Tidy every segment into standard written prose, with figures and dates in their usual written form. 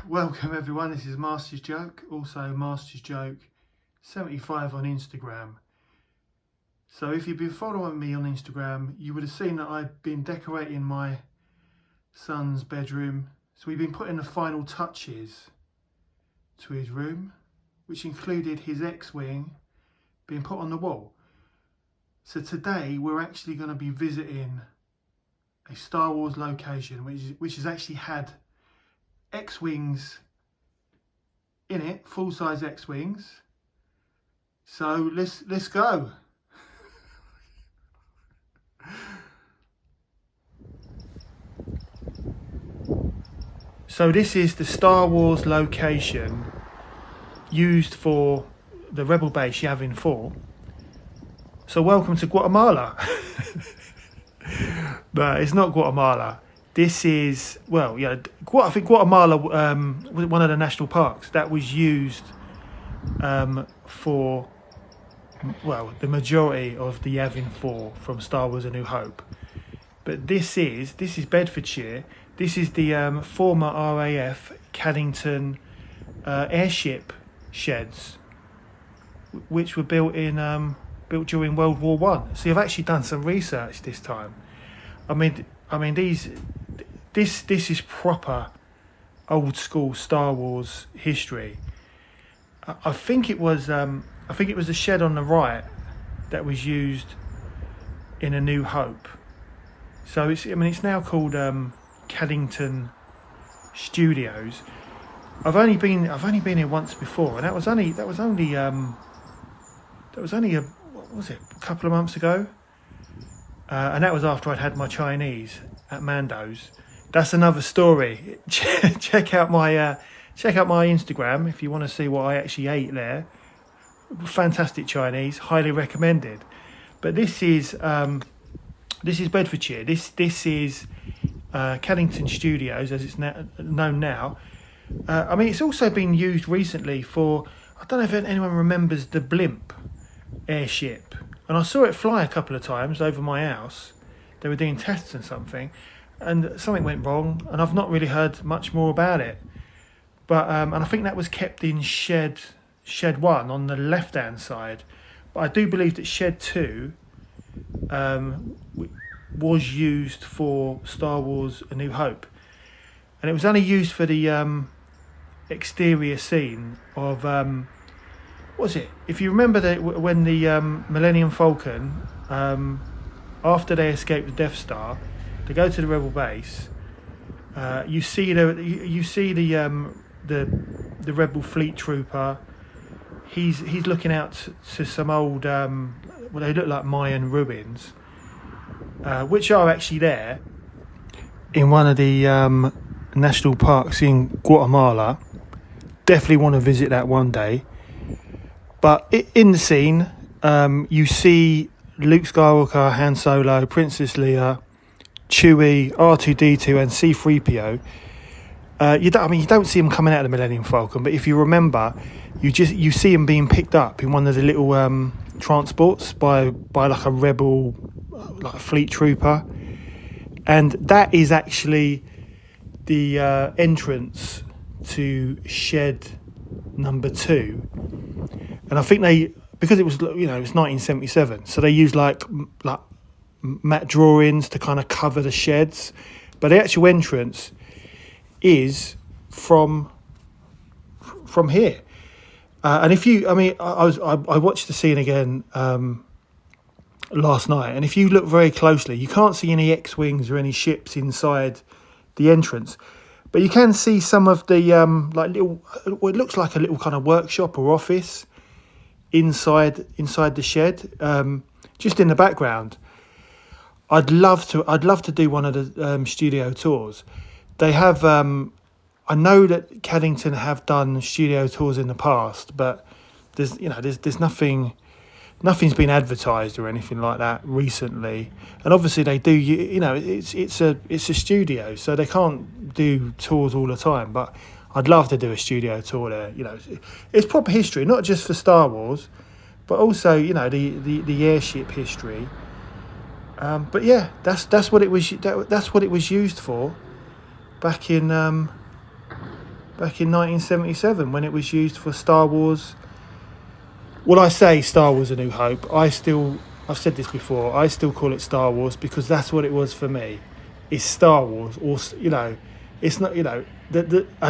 Welcome everyone, this is Master's Joke, also Master's Joke 75 on Instagram. So if you've been following me on Instagram, you would have seen that I've been decorating my son's bedroom. So we've been putting the final touches to his room, which included his X-Wing being put on the wall. So today we're actually going to be visiting a Star Wars location which has actually had X-Wings in it, full-size X-Wings. So let's go. So this is the Star Wars location used for the Rebel base Yavin 4. So welcome to Guatemala. But it's not Guatemala. This is, well, yeah, I think Guatemala was one of the national parks that was used for, well, the majority of the Yavin 4 from Star Wars A New Hope. But this is Bedfordshire. This is the former RAF Cardington airship sheds, which were built during World War One. So I've actually done some research this time. I mean this is proper old school Star Wars history. I think it was the shed on the right that was used in A New Hope. So it's now called Cardington Studios. I've only been here once before, and that was only a couple of months ago. And that was after I'd had my Chinese at Mando's. That's another story. check out my Instagram if you want to see what I actually ate there. Fantastic Chinese, highly recommended. But this is Bedfordshire. This is Cardington Studios, as it's known now. It's also been used recently for, I don't know if anyone remembers the blimp airship. And I saw it fly a couple of times over my house. They were doing tests and something went wrong, and I've not really heard much more about it. But and I think that was kept in shed 1 on the left hand side. But I do believe that shed 2 was used for Star Wars A New Hope, and it was only used for the exterior scene of what was it? If you remember when the Millennium Falcon, after they escape the Death Star, they go to the Rebel base. You see the Rebel fleet trooper. He's looking out to some old they look like Mayan ruins, which are actually there in one of the national parks in Guatemala. Definitely want to visit that one day. But in the scene, you see Luke Skywalker, Han Solo, Princess Leia, Chewie, R2-D2 and C-3PO. You don't see them coming out of the Millennium Falcon, but if you remember, you see them being picked up in one of the little transports by like a rebel, like a fleet trooper, and that is actually the entrance to shed number 2. And I think because it was 1977, so they used like matte drawings to kind of cover the sheds, but the actual entrance is from here. And if you, I watched the scene again last night, and if you look very closely, you can't see any X-Wings or any ships inside the entrance, but you can see some of the it looks like a little kind of workshop or office inside the shed, just in the background. I'd love to do one of the studio tours. They have I know that Cardington have done studio tours in the past, but there's nothing's been advertised or anything like that recently. And obviously they do, it's a studio, so they can't do tours all the time, but I'd love to do a studio tour there. It's proper history, not just for Star Wars, but also the airship history. But yeah, that's what it was. That's what it was used for back in back in 1977 when it was used for Star Wars. Well, I say Star Wars: A New Hope. I've said this before. I still call it Star Wars because that's what it was for me. It's Star Wars, or it's not. A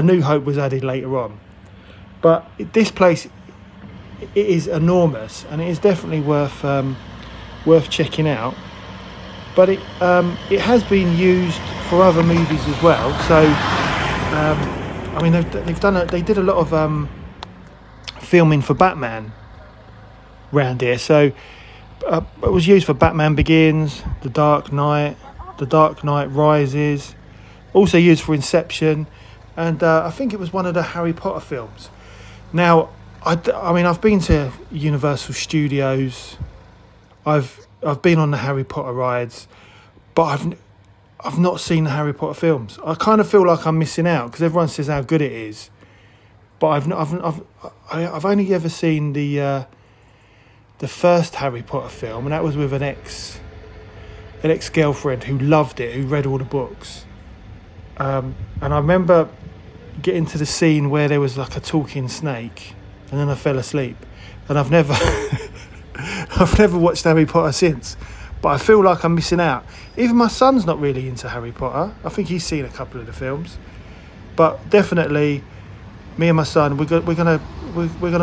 New Hope was added later on, but this place, it is enormous and it is definitely worth checking out. But it has been used for other movies as well. So they did a lot of filming for Batman round here. So it was used for Batman Begins, The Dark Knight Rises, also used for Inception, and I think it was one of the Harry Potter films. Now, I've been to Universal Studios. I've been on the Harry Potter rides, but I've not seen the Harry Potter films. I kind of feel like I'm missing out because everyone says how good it is, but I've only ever seen the first Harry Potter film, and that was with an ex-girlfriend who loved it, who read all the books. And I remember getting to the scene where there was like a talking snake, and then I fell asleep. And I've never watched Harry Potter since, but I feel like I'm missing out. Even my son's not really into Harry Potter. I think he's seen a couple of the films, but definitely me and my son, we're gonna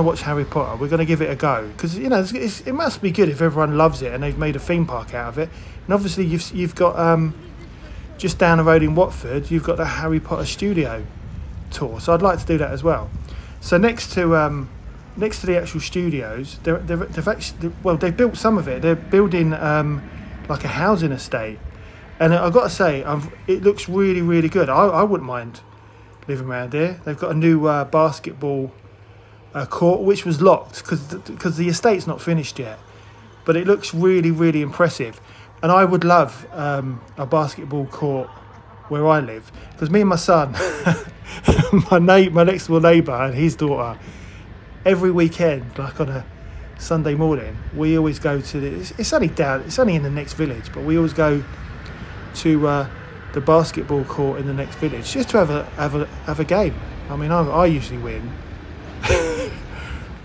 watch Harry Potter. We're gonna give it a go because it must be good if everyone loves it and they've made a theme park out of it. And obviously you've got just down the road in Watford, you've got the Harry Potter studio tour. So I'd like to do that as well. So next to the actual studios, they've built some of it. They're building like a housing estate, and I've got to say, it looks really, really good. I wouldn't mind living around here. They've got a new basketball court, which was locked because the estate's not finished yet, but it looks really, really impressive. And I would love a basketball court where I live, because me and my son, my next door neighbour and his daughter, every weekend, like on a Sunday morning, we always go to it's only in the next village, but we always go to the basketball court in the next village just to have a game. I mean, I usually win,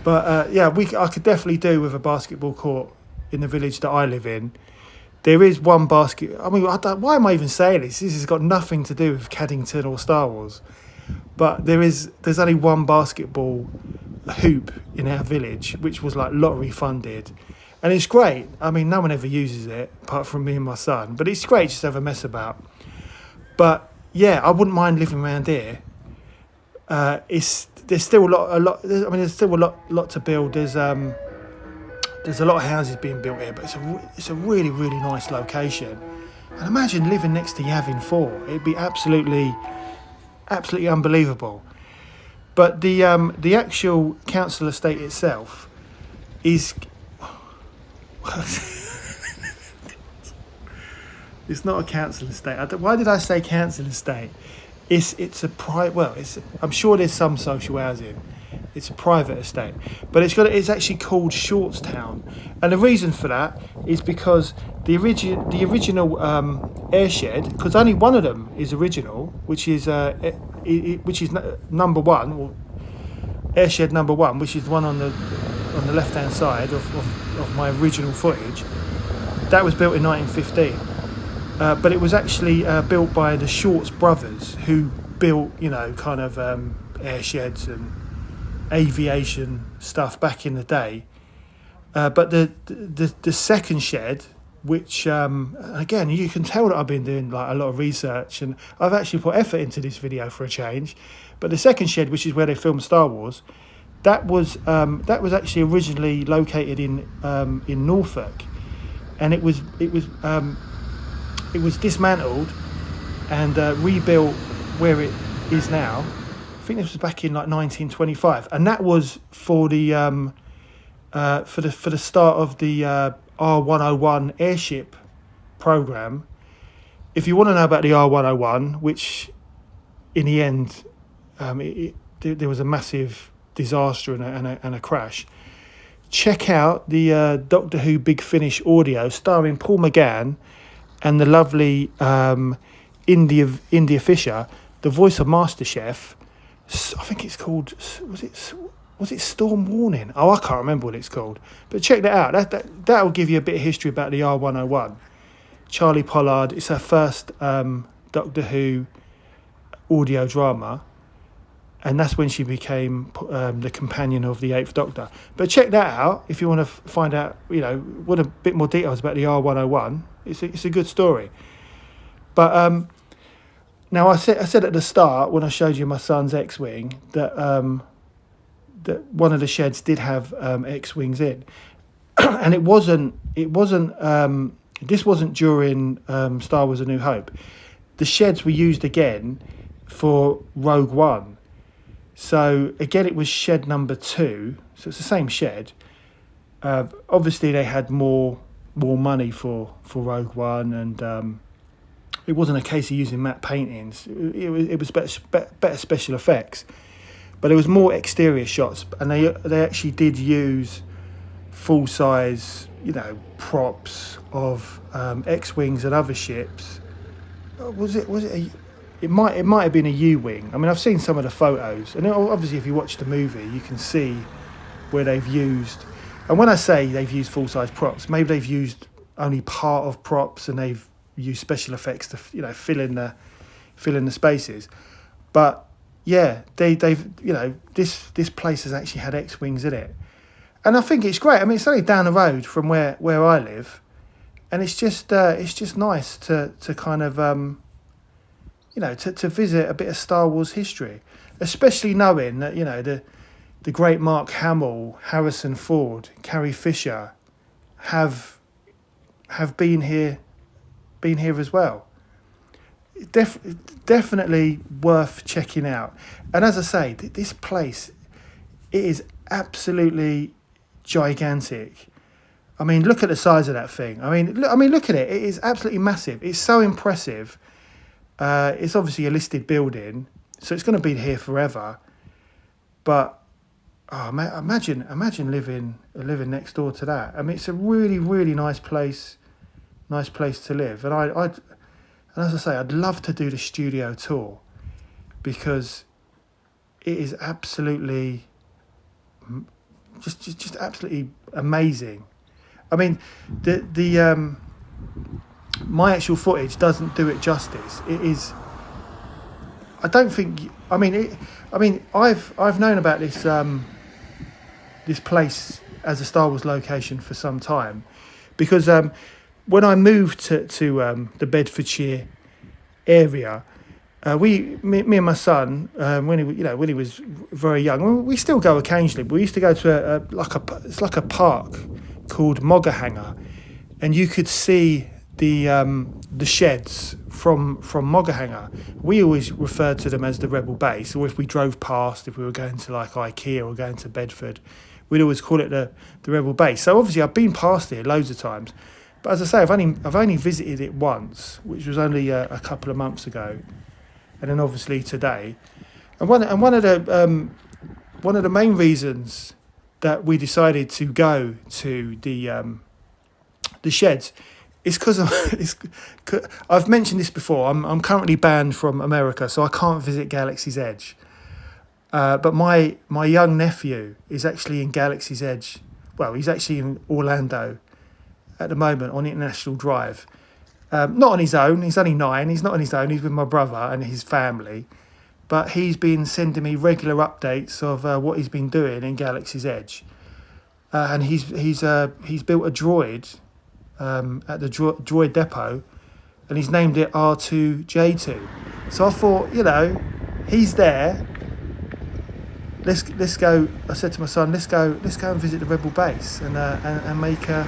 but I could definitely do with a basketball court in the village that I live in. There is one basket. I mean, why am I even saying this? This has got nothing to do with Cardington or Star Wars, but there's only one basketball hoop in our village, which was like lottery funded, and it's great. I mean, no one ever uses it apart from me and my son, but it's great just to have a mess about. But yeah, I wouldn't mind living around here. There's still there's still a lot to build. There's a lot of houses being built here, but it's a really, really nice location. And imagine living next to Yavin 4. It'd be absolutely unbelievable. But the actual council estate itself is it's not a council estate. Why did I say council estate? It's a private. Well, I'm sure there's some social housing. It's a private estate, but it's actually called Shortstown, and the reason for that is because the original airshed, because only one of them is original, which is number one, or airshed number one, which is the one on the left hand side of my original footage. That was built in 1915, but it was actually built by the Shorts brothers, who built kind of airsheds and aviation stuff back in the day, but the second shed, which again, you can tell that I've been doing like a lot of research, and I've actually put effort into this video for a change. But the second shed, which is where they filmed Star Wars, that was actually originally located in Norfolk, and it was dismantled and rebuilt where it is now. I think this was back in like 1925, and that was for the start of the R101 airship program. If you want to know about the R101, which in the end there was a massive disaster and a crash, check out the Doctor Who Big Finish audio starring Paul McGann and the lovely India Fisher, the voice of MasterChef. I think it's called. Was it Storm Warning? Oh, I can't remember what it's called. But check that out. That will give you a bit of history about the R101. Charlie Pollard. It's her first Doctor Who audio drama, and that's when she became the companion of the Eighth Doctor. But check that out if you want to find out, want a bit more details about the R101. It's a good story. But now I said at the start when I showed you my son's X-wing that that one of the sheds did have X-wings in, and it wasn't. This wasn't during Star Wars: A New Hope. The sheds were used again for Rogue One. So again, it was shed number 2. So it's the same shed. Obviously, they had more money for Rogue One, and it wasn't a case of using matte paintings. It was better special effects, but there was more exterior shots, and they actually did use full size, props of X-wings and other ships. It might have been a U-wing. I mean, I've seen some of the photos, and obviously, if you watch the movie, you can see where they've used. And when I say they've used full-size props, maybe they've used only part of props, and they've used special effects to fill in the spaces. But yeah, they've this place has actually had X-wings in it, and I think it's great. I mean, it's only down the road from where I live, and it's just nice to kind of to visit a bit of Star Wars history, especially knowing that the great Mark Hamill, Harrison Ford, Carrie Fisher have been here as well. Definitely worth checking out. And as I say, this place, it is absolutely gigantic. I mean, look at the size of that thing. I mean, look at it. It is absolutely massive. It's so impressive. It's obviously a listed building, so it's going to be here forever. But imagine living next door to that. I mean, it's a really, really nice place to live. And and as I say, I'd love to do the studio tour, because it is absolutely just absolutely amazing. I mean, the my actual footage doesn't do it justice. It is. I don't think. I mean, I've known about this this place as a Star Wars location for some time, because when I moved to the Bedfordshire area, me and my son, when he was very young, we still go occasionally. But we used to go to it's like a park called Moggerhanger, and you could see the sheds from Moggerhanger. We always referred to them as the Rebel Base, or if we drove past, if we were going to like IKEA or going to Bedford, we'd always call it the Rebel Base. So obviously I've been past here loads of times, but as I say, I've only visited it once, which was only a couple of months ago, and then obviously today. And one of the main reasons that we decided to go to the sheds is because I've mentioned this before. I'm currently banned from America, so I can't visit Galaxy's Edge. But my young nephew is actually in Galaxy's Edge. Well, he's actually in Orlando at the moment on International Drive. Not on his own. He's only 9. He's not on his own. He's with my brother and his family. But he's been sending me regular updates of what he's been doing in Galaxy's Edge. And he's built a droid at the droid depot, and he's named it R2J2. So I thought, he's there. Let's go. I said to my son, let's go and visit the Rebel Base and make a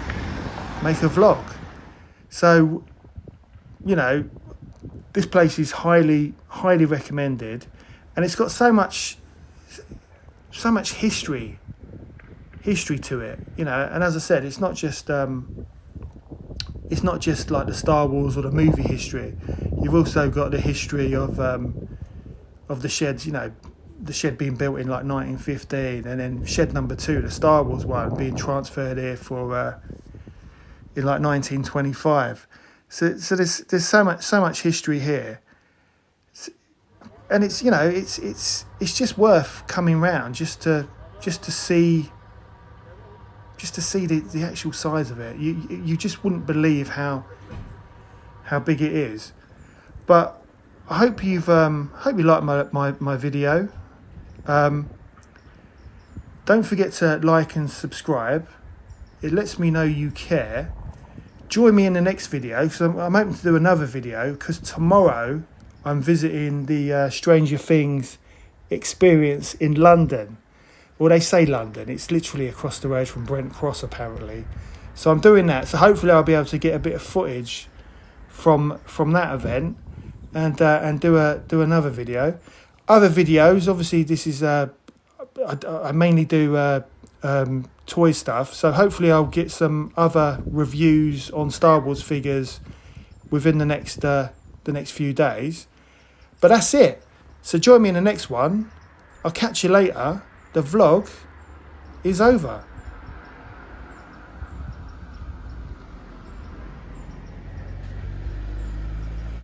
vlog. So, this place is highly recommended, and it's got so much history to it, And as I said, it's not just like the Star Wars or the movie history. You've also got the history of the sheds, the shed being built in like 1915, and then shed number 2, the Star Wars one, being transferred here for in like 1925. So there's so much history here, and it's, you know, it's just worth coming round just to see the actual size of it. You just wouldn't believe how big it is. But I hope you like my video. Don't forget to like and subscribe. It lets me know you care. Join me in the next video, because I'm hoping to do another video, because tomorrow I'm visiting the Stranger Things experience in London. Well, they say London. It's literally across the road from Brent Cross, apparently. So I'm doing that. So hopefully I'll be able to get a bit of footage from that event and do another video. Other videos, obviously, this is I mainly do toy stuff. So hopefully I'll get some other reviews on Star Wars figures within the next few days. But that's it. So join me in the next one. I'll catch you later. The vlog is over.